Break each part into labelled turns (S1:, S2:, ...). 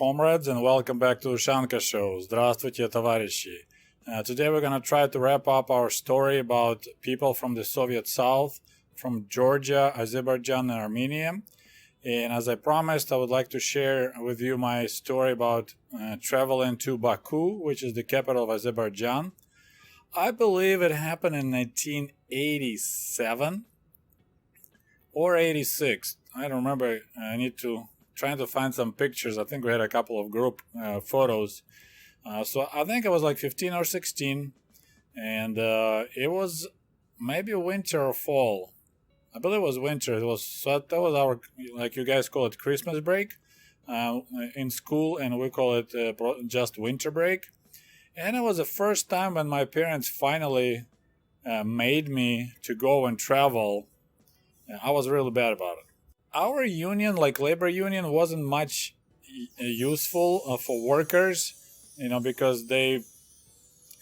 S1: comrades, and welcome back to Ushanka Show. Здравствуйте, товарищи. Today we're going to try to wrap up our story about people from the Soviet South, from Georgia, Azerbaijan, and Armenia. And as I promised, I would like to share with you my story about traveling to Baku, which is the capital of Azerbaijan. I believe it happened in 1987 or 86. I don't remember. I need to trying to find some pictures. I think we had a couple of group photos. So I think I was like 15 or 16, and it was maybe winter or fall. I believe it was winter. That was our, like you guys call it, Christmas break in school, and we call it just winter break. And it was the first time when my parents finally made me to go and travel. I was really bad about it. Our union, like labor union, wasn't much useful for workers, because they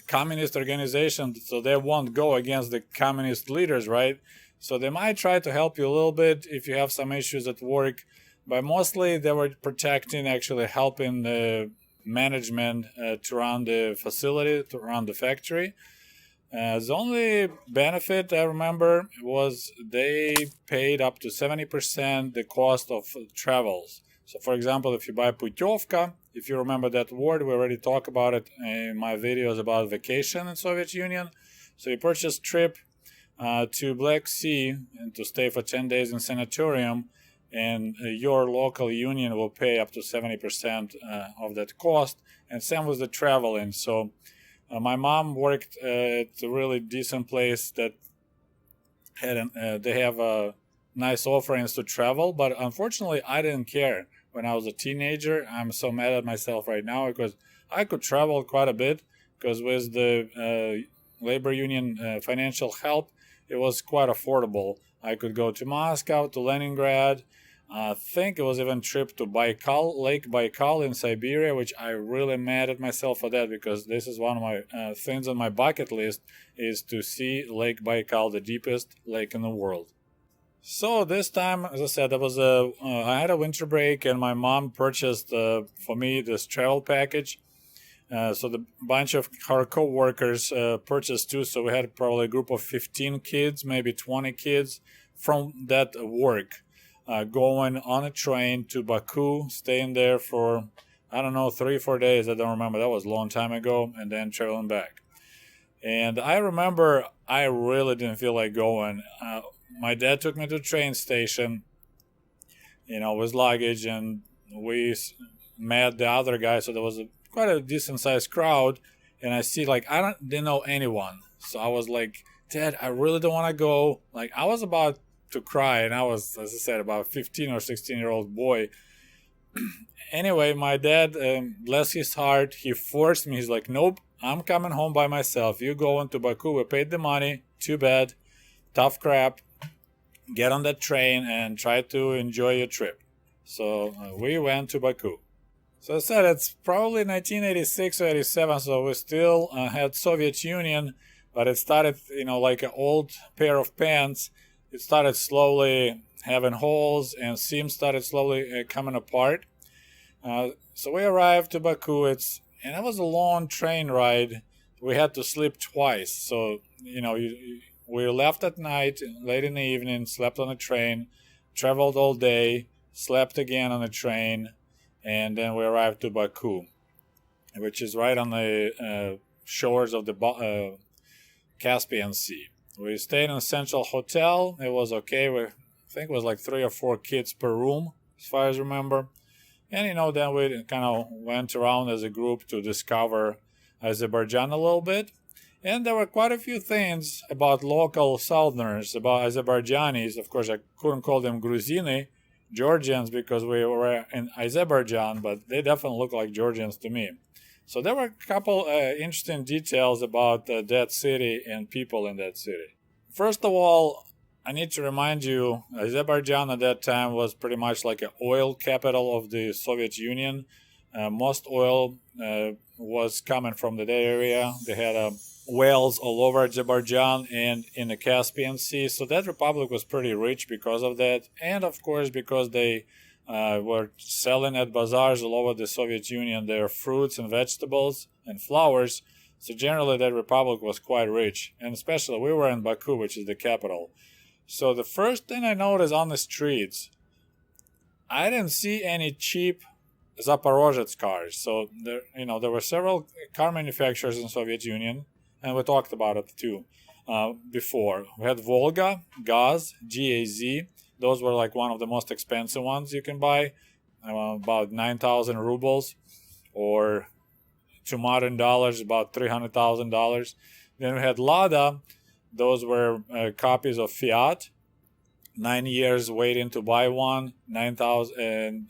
S1: communist organization, so they won't go against the communist leaders, right? So they might try to help you a little bit if you have some issues at work, but mostly they were protecting, actually helping the management to run the facility, to run the factory. The only benefit I remember was they paid up to 70% the cost of travels. So for example, if you buy putyovka, if you remember that word, we already talked about it in my videos about vacation in Soviet Union. So you purchase trip to Black Sea and to stay for 10 days in sanatorium, and your local union will pay up to 70% of that cost, and same with the traveling. So my mom worked at a really decent place that had they have nice offerings to travel, but unfortunately I didn't care when I was a teenager. I'm so mad at myself right now because I could travel quite a bit, because with the labor union financial help, it was quite affordable. I could go to Moscow, to Leningrad. I think it was even a trip to Baikal, Lake Baikal in Siberia, which I really mad at myself for that, because this is one of my things on my bucket list, is to see Lake Baikal, the deepest lake in the world. So this time, as I said, I had a winter break, and my mom purchased for me this travel package. So the bunch of our co-workers purchased too. So we had probably a group of 15 kids, maybe 20 kids from that work, going on a train to Baku, staying there for, 3-4 days. I don't remember. That was a long time ago, and then traveling back. And I remember I really didn't feel like going. My dad took me to the train station, with luggage, and we met the other guy. So there was quite a decent sized crowd, and I see didn't know anyone. So I was like, Dad, I really don't want to go. Like, I was about to cry, and I was, as I said, about a 15 or 16-year-old boy. Anyway, my dad, bless his heart, he forced me. He's like, nope, I'm coming home by myself. You going to Baku. We paid the money. Too bad. Tough crap. Get on that train and try to enjoy your trip. So we went to Baku. So I said it's probably 1986 or 87, so we still had Soviet Union, but it started, like an old pair of pants. It started slowly having holes, and seams started slowly coming apart. So we arrived to Baku, and it was a long train ride. We had to sleep twice. So, we left at night, late in the evening, slept on the train, traveled all day, slept again on the train, and then we arrived to Baku, which is right on the shores of the Caspian Sea. We stayed in a central hotel. It was okay. I think it was like 3 or 4 kids per room, as far as I remember. And, then we kind of went around as a group to discover Azerbaijan a little bit. And there were quite a few things about local Southerners, about Azerbaijanis. Of course, I couldn't call them Gruzini, Georgians, because we were in Azerbaijan, but they definitely look like Georgians to me. So there were a couple interesting details about that city and people in that city. First of all, I need to remind you, Azerbaijan at that time was pretty much like an oil capital of the Soviet Union. Most oil was coming from that area. They had wells all over Azerbaijan and in the Caspian Sea. So that republic was pretty rich because of that. And of course, because they were selling at bazaars all over the Soviet Union their fruits and vegetables and flowers. So generally that republic was quite rich, and especially we were in Baku, which is the capital. So the first thing I noticed on the streets, I didn't see any cheap Zaporozhets cars. So there were several car manufacturers in Soviet Union, and we talked about it too before. We had Volga, Gaz, GAZ. Those were like one of the most expensive ones you can buy, about 9,000 rubles, or to modern dollars, about $300,000. Then we had Lada. Those were copies of Fiat. 9 years waiting to buy one, 9,000. And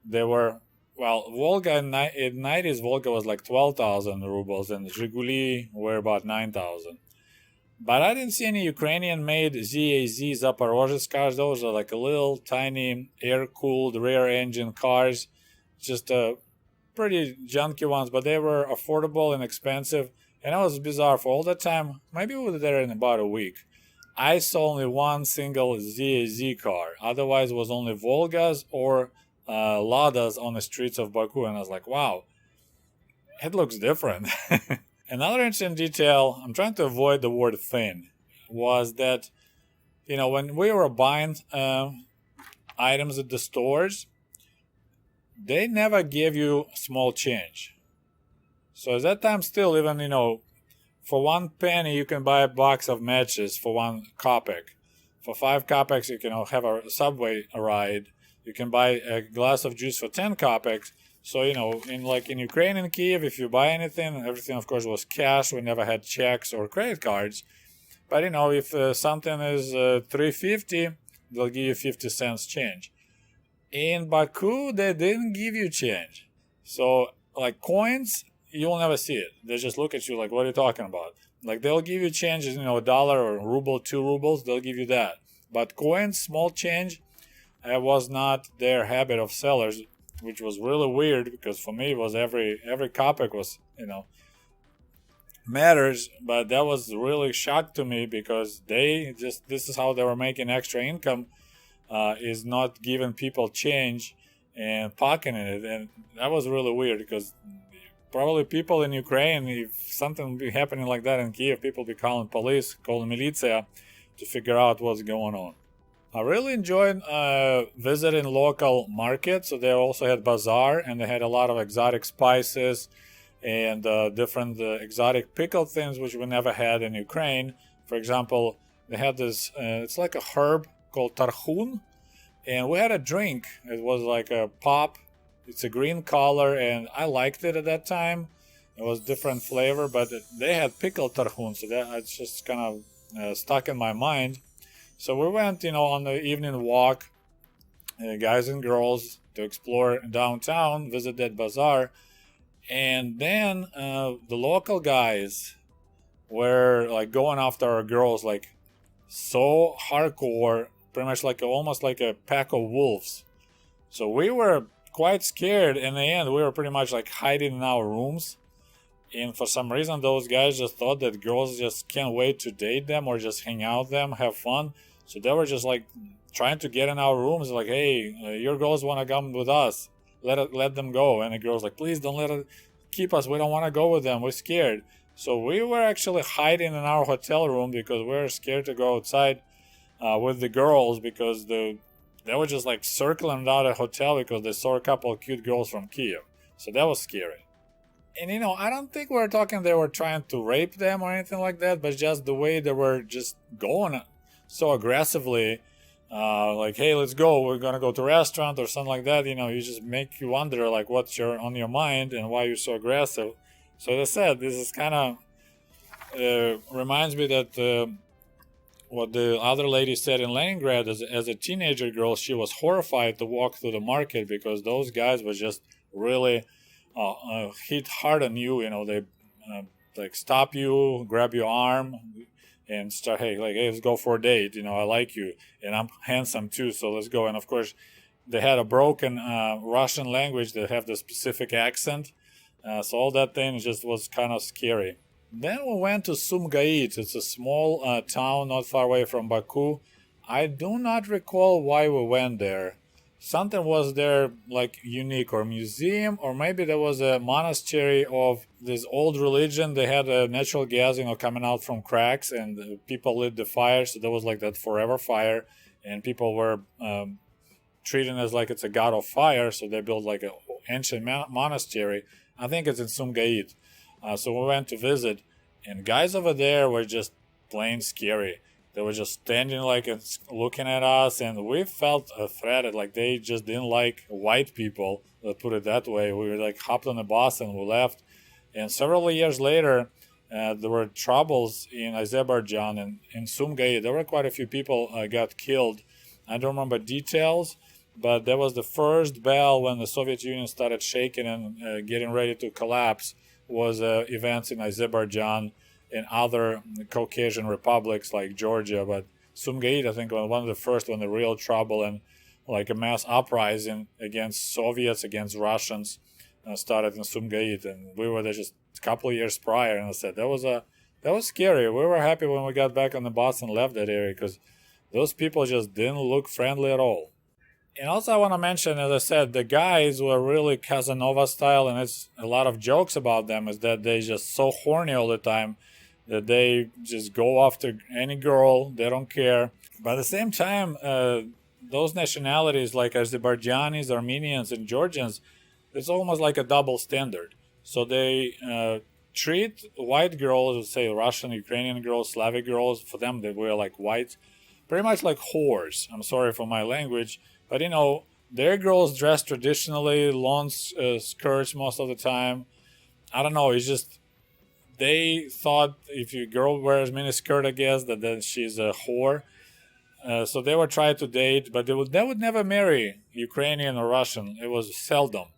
S1: they were, Volga in 90s, Volga was like 12,000 rubles, and Zhiguli were about 9,000. But I didn't see any Ukrainian-made ZAZ Zaporozhets cars. Those are like a little tiny air-cooled rear-engine cars, just pretty junky ones, but they were affordable and expensive. And that was bizarre. For all that time, maybe we were there in about a week, I saw only one single ZAZ car. Otherwise, it was only Volgas or Ladas on the streets of Baku. And I was like, wow, it looks different. Another interesting detail, I'm trying to avoid the word thin, was that, when we were buying items at the stores, they never gave you small change. So at that time still, even, for 1 penny, you can buy a box of matches for 1 kopeck. For 5 kopecks, you can have a subway ride. You can buy a glass of juice for 10 kopecks. So, in Ukraine and Kiev, if you buy anything, everything, of course, was cash. We never had checks or credit cards. But, if something is $3.50, they'll give you 50 cents change. In Baku, they didn't give you change. So, like coins, you'll never see it. They just look at you like, what are you talking about? Like, they'll give you changes, $1 or ruble, 2 rubles, they'll give you that. But coins, small change, was not their habit of sellers, which was really weird, because for me it was every kopeck was matters. But that was really shock to me, because this is how they were making extra income, is not giving people change and pocketing it. And that was really weird, because probably people in Ukraine, if something be happening like that in Kiev, people be calling police, calling militia to figure out what's going on. I really enjoyed visiting local markets. So they also had bazaar, and they had a lot of exotic spices and different exotic pickled things, which we never had in Ukraine. For example, they had this, it's like a herb called tarhun, and we had a drink. It was like a pop. It's a green color, and I liked it at that time. It was different flavor, but they had pickled tarhun, so it's just kind of stuck in my mind. So we went, on the evening walk, guys and girls, to explore downtown, visit that bazaar. And then the local guys were like going after our girls, like so hardcore, pretty much like almost like a pack of wolves. So we were quite scared. In the end, we were pretty much like hiding in our rooms. And for some reason, those guys just thought that girls just can't wait to date them or just hang out with them, have fun. So they were just like trying to get in our rooms, like, hey, your girls want to come with us. Let them go. And the girls like, please don't let it keep us. We don't want to go with them. We're scared. So we were actually hiding in our hotel room, because we were scared to go outside with the girls, because they were just like circling out a hotel because they saw a couple of cute girls from Kiev. So that was scary. And I don't think we were talking they were trying to rape them or anything like that, but just the way they were just going so aggressively, like, hey, let's go, we're gonna go to a restaurant or something like that. You just make you wonder like what's on your mind and why you're so aggressive. So as I said, this is kind of reminds me that what the other lady said in Leningrad, as a teenager girl, she was horrified to walk through the market, because those guys were just really hit hard on you. They like stop you, grab your arm, and start, hey, let's go for a date. I like you, and I'm handsome too, so let's go. And of course, they had a broken Russian language. They have the specific accent, so all that thing just was kind of scary. Then we went to Sumqayit. It's a small town not far away from Baku. I do not recall why we went there. something was there like unique, or museum, or maybe there was a monastery of this old religion. They had a natural gas, coming out from cracks, and people lit the fire, so there was like that forever fire, and people were treating it as like it's a god of fire, so they built like an ancient monastery. I think it's in Sumqayit. So we went to visit, and guys over there were just plain scary. They were just standing like and looking at us, and we felt threatened. Like they just didn't like white people. Let's put it that way. We were like hopped on the bus and we left. And several years later, there were troubles in Azerbaijan and in Sumqayit. There were quite a few people got killed. I don't remember details, but that was the first bell when the Soviet Union started shaking and getting ready to collapse. Was events in Azerbaijan and other Caucasian republics like Georgia, but Sumqayit, I think, was one of the first when the real trouble and like a mass uprising against Soviets, against Russians, started in Sumqayit, and we were there just a couple of years prior. And I said that was scary. We were happy when we got back on the bus and left that area because those people just didn't look friendly at all. And also I want to mention, as I said, the guys were really Casanova style, and it's a lot of jokes about them is that they just so horny all the time that they just go after any girl. They don't care. But at the same time, those nationalities like Azerbaijanis, Armenians, and Georgians, it's almost like a double standard. So they treat white girls, say Russian, Ukrainian girls, Slavic girls, for them they were like white, pretty much like whores. I'm sorry for my language. But, their girls dress traditionally, long skirts most of the time. I don't know, it's just, they thought if your girl wears miniskirt, I guess, that then she's a whore. So they were trying to date, but they would never marry Ukrainian or Russian. It was seldom.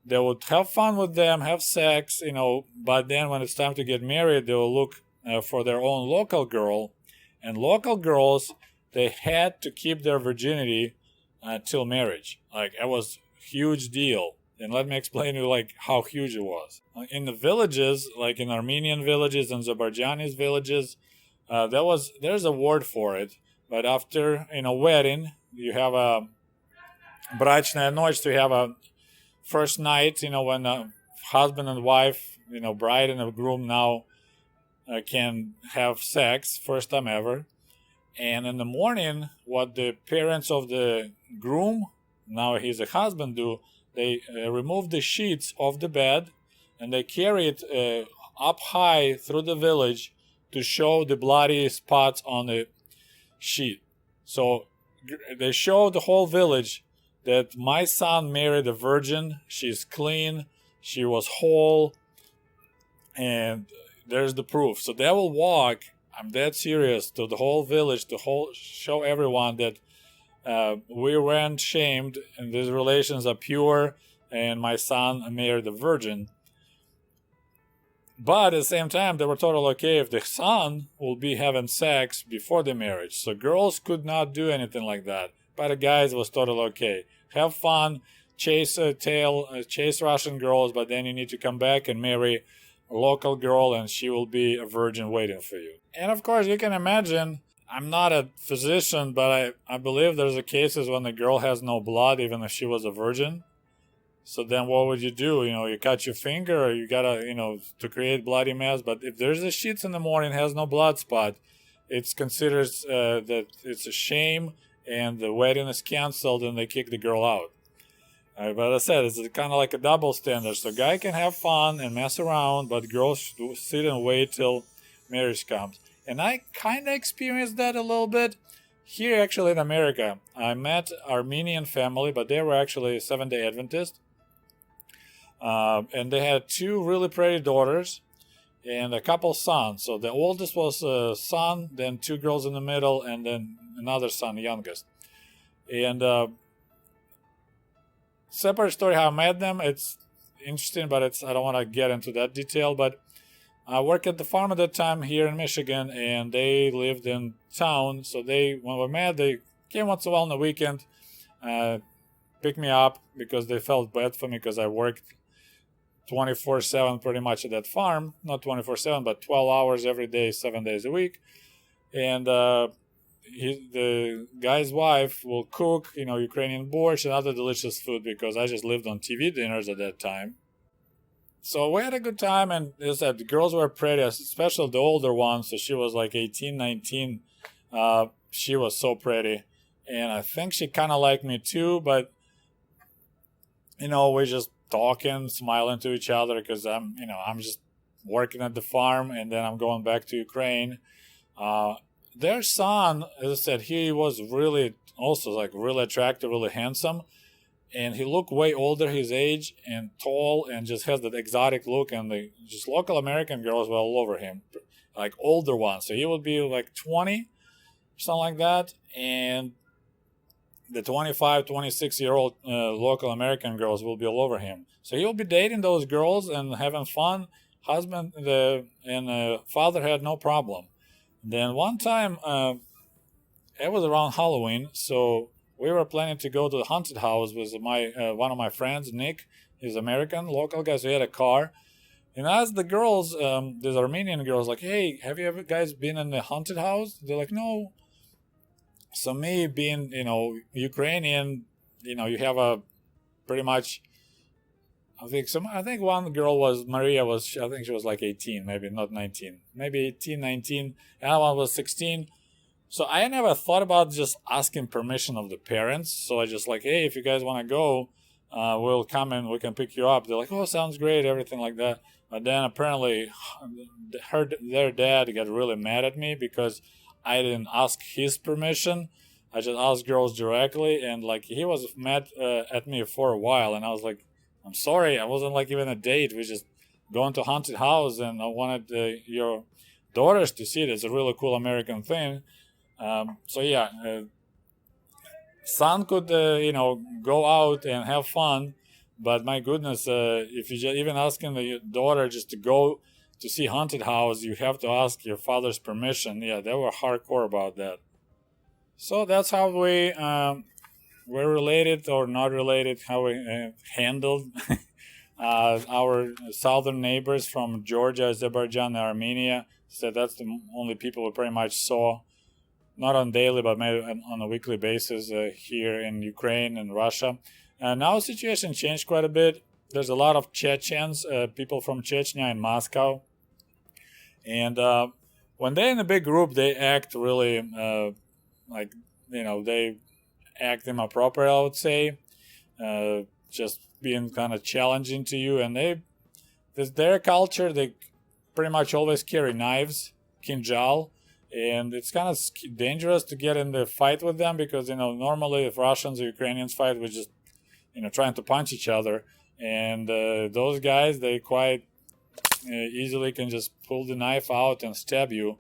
S1: They would have fun with them, have sex, but then when it's time to get married, they will look for their own local girl. And local girls, they had to keep their virginity till marriage. Like, it was a huge deal. And let me explain to you like how huge it was. In the villages, like in Armenian villages and Azerbaijanis villages, there's a word for it. But after a wedding, you have a брачная ночь, so you have a first night, when a husband and wife, bride and a groom now can have sex, first time ever. And in the morning, what the parents of the groom, now he's a husband, do, they remove the sheets off the bed and they carry it up high through the village to show the bloody spots on the sheet. So they show the whole village that my son married a virgin. She's clean. She was whole. And there's the proof. So they will walk, I'm dead serious, to the whole village to show everyone that we weren't shamed and these relations are pure and my son married a virgin. But at the same time, they were totally okay if the son will be having sex before the marriage. So girls could not do anything like that. But the guys was totally okay. Have fun, chase Russian girls, but then you need to come back and marry a local girl and she will be a virgin waiting for you. And of course, you can imagine, I'm not a physician, but I believe there's cases when the girl has no blood, even if she was a virgin. So then what would you do? You cut your finger, or you gotta, to create bloody mess. But if there's a sheets in the morning, has no blood spot, it's considered that it's a shame and the wedding is canceled and they kick the girl out. But as I said, it's kind of like a double standard. So guy can have fun and mess around, but girls should sit and wait till marriage comes. And I kind of experienced that a little bit here actually in America. I met Armenian family, but they were actually Seventh-day Adventist. And they had two really pretty daughters and a couple sons. So the oldest was a son, then two girls in the middle, and then another son, the youngest. And separate story how I met them. It's interesting, but I don't want to get into that detail. But I worked at the farm at that time here in Michigan, and they lived in town. So when we met, they came once in a while on the weekend, picked me up because they felt bad for me because I worked 24/7 pretty much at that farm. Not 24/7, but 12 hours every day, 7 days a week. And the guy's wife will cook, Ukrainian borscht and other delicious food, because I just lived on TV dinners at that time. So we had a good time, and as I said, the girls were pretty, especially the older one. So she was like 18, 19. She was so pretty, and I think she kind of liked me too. But we're just talking, smiling to each other, because I'm just working at the farm, and then I'm going back to Ukraine. Their son, as I said, he was really also like really attractive, really handsome. And he looked way older his age and tall, and just has that exotic look. And the just local American girls were all over him, like older ones. So he would be like 20, something like that. And the 25, 26-year-old local American girls will be all over him. So he'll be dating those girls and having fun. Husband and father had no problem. Then one time, it was around Halloween, so we were planning to go to the haunted house with one of my friends, Nick. He's American, local guy, so he had a car. And I asked the girls, these Armenian girls, like, hey, have you ever guys been in the haunted house? They're like, no. So me being, Ukrainian, you have a pretty much, I think one girl I think she was like 18, maybe not 19, maybe 18, 19. The other one was 16. So I never thought about just asking permission of the parents. So I just like, hey, if you guys want to go, we'll come and we can pick you up. They're like, oh, sounds great, everything like that. But then apparently their dad got really mad at me because I didn't ask his permission. I just asked girls directly, and like he was mad at me for a while. And I was like, I'm sorry, I wasn't like even a date. We just going to haunted house, and I wanted your daughters to see it. It's a really cool American thing. So yeah, son could go out and have fun, but my goodness, if you just even asking the daughter just to go to see haunted house, you have to ask your father's permission. Yeah, they were hardcore about that. So that's how we were related or not related, how we handled our southern neighbors from Georgia, Azerbaijan, and Armenia. So that's the only people we pretty much saw, not on daily, but maybe on a weekly basis here in Ukraine and Russia. Now the situation changed quite a bit. There's a lot of Chechens, people from Chechnya in Moscow. And when they're in a big group, they act really they act inappropriate, I would say. Just being kind of challenging to you. And their culture, they pretty much always carry knives, kinjal. And it's kind of dangerous to get in the fight with them because, normally if Russians or Ukrainians fight, we're just, trying to punch each other. And those guys, they quite easily can just pull the knife out and stab you.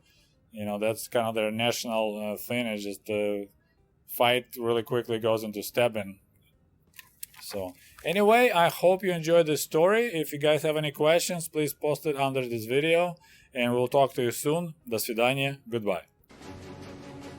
S1: That's kind of their national thing, is just the fight really quickly goes into stabbing. So anyway, I hope you enjoyed this story. If you guys have any questions, please post it under this video. And we'll talk to you soon. До свидания. Goodbye.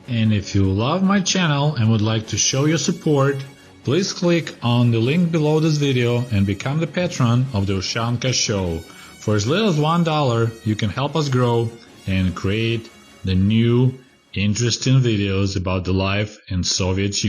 S2: And if you love my channel and would like to show your support, please click on the link below this video and become the patron of the Ushanka Show. For as little as $1, you can help us grow and create the new, interesting videos about the life in Soviet Union.